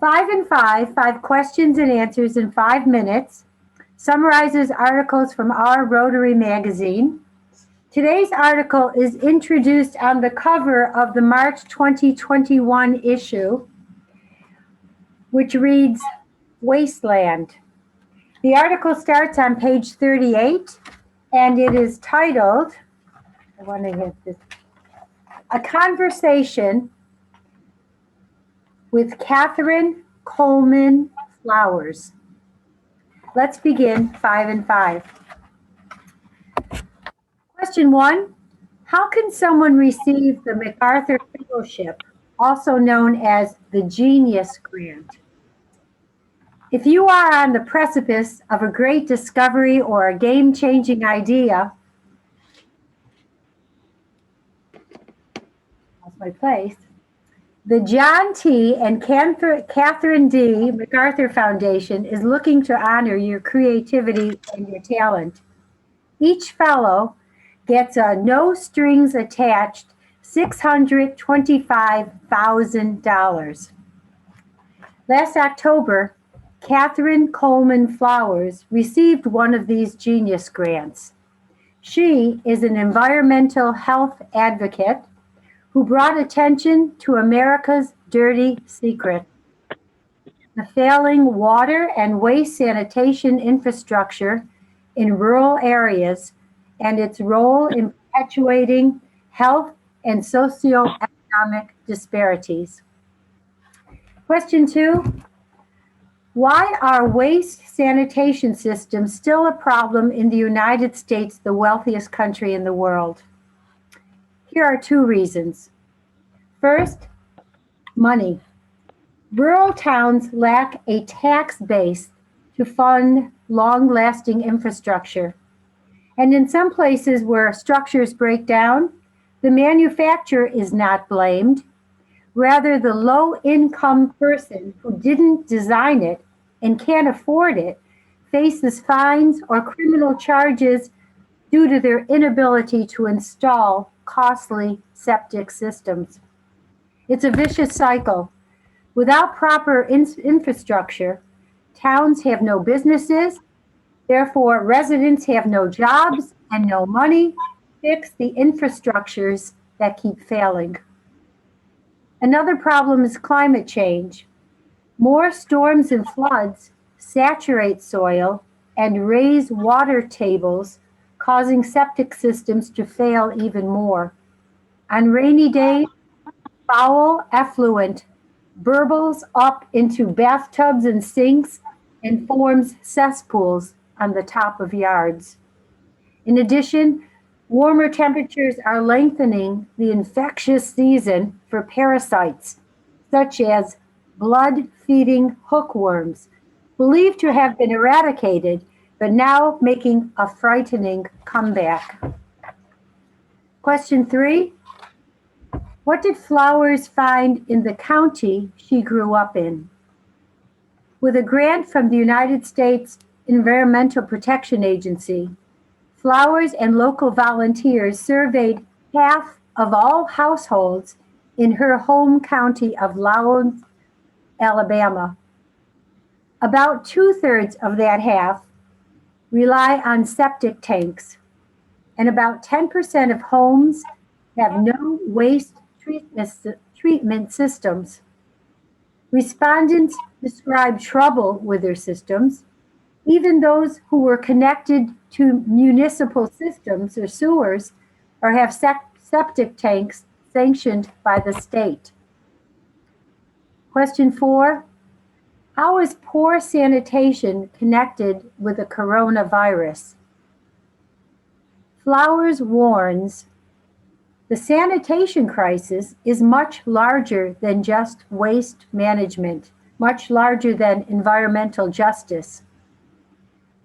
Five and five questions and answers in 5 minutes, summarizes articles from our Rotary magazine. Today's article is introduced on the cover of the March 2021 issue, which reads Wasteland. The article starts on page 38 and it is titled, I want to get this, A Conversation with Catherine Coleman Flowers. Let's begin 5 and 5. Question 1. How can someone receive the MacArthur Fellowship, also known as the Genius Grant? If you are on the precipice of a great discovery or a game-changing idea, lost my place, the John T. and Catherine D. MacArthur Foundation is looking to honor your creativity and your talent. Each fellow gets a no-strings-attached $625,000. Last October, Catherine Coleman Flowers received one of these Genius Grants. She is an environmental health advocate who brought attention to America's dirty secret, the failing water and waste sanitation infrastructure in rural areas and its role in perpetuating health and socioeconomic disparities. Question 2. Why are waste sanitation systems still a problem in the United States, the wealthiest country in the world? Here are 2 reasons. First, money. Rural towns lack a tax base to fund long-lasting infrastructure. And in some places where structures break down, the manufacturer is not blamed. Rather, the low-income person who didn't design it and can't afford it faces fines or criminal charges due to their inability to install costly septic systems. It's a vicious cycle. Without proper infrastructure, towns have no businesses, therefore residents have no jobs and no money to fix the infrastructures that keep failing. Another problem is climate change. More storms and floods saturate soil and raise water tables, causing septic systems to fail even more. On rainy days, foul effluent burbles up into bathtubs and sinks and forms cesspools on the top of yards. In addition, warmer temperatures are lengthening the infectious season for parasites, such as blood-feeding hookworms, believed to have been eradicated, but now making a frightening comeback. Question 3. What did Flowers find in the county she grew up in? With a grant from the United States Environmental Protection Agency, Flowers and local volunteers surveyed half of all households in her home county of Lowndes, Alabama. About 2/3 of that half rely on septic tanks, and about 10% of homes have no waste treatment systems. Respondents described trouble with their systems. Even those who were connected to municipal systems or sewers or have septic tanks sanctioned by the state. Question 4. How is poor sanitation connected with the coronavirus? Flowers warns the sanitation crisis is much larger than just waste management, much larger than environmental justice.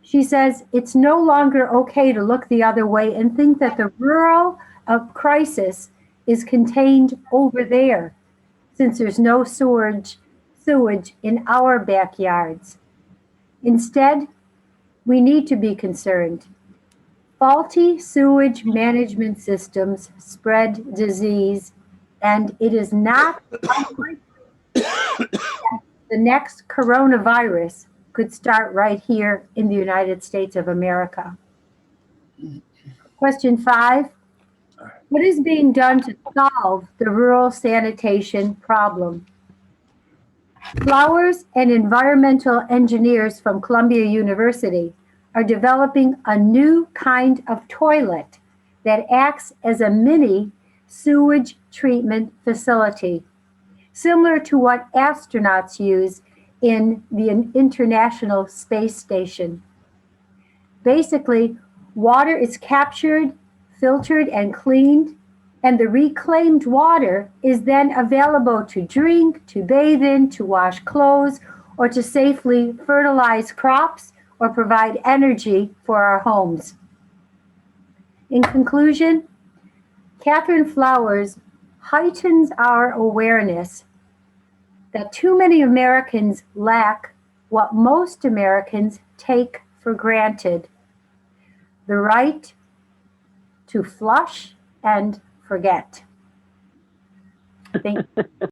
She says it's no longer okay to look the other way and think that the rural crisis is contained over there, since there's no sewage in our backyards. Instead, we need to be concerned. Faulty sewage management systems spread disease, and it is not unlikely that the next coronavirus could start right here in the United States of America. Question 5. What is being done to solve the rural sanitation problem? Flowers and environmental engineers from Columbia University are developing a new kind of toilet that acts as a mini sewage treatment facility, similar to what astronauts use in the International Space Station. Basically, water is captured, filtered, and cleaned, and the reclaimed water is then available to drink, to bathe in, to wash clothes, or to safely fertilize crops or provide energy for our homes. In conclusion, Catherine Flowers heightens our awareness that too many Americans lack what most Americans take for granted: the right to flush and forget. Thank you.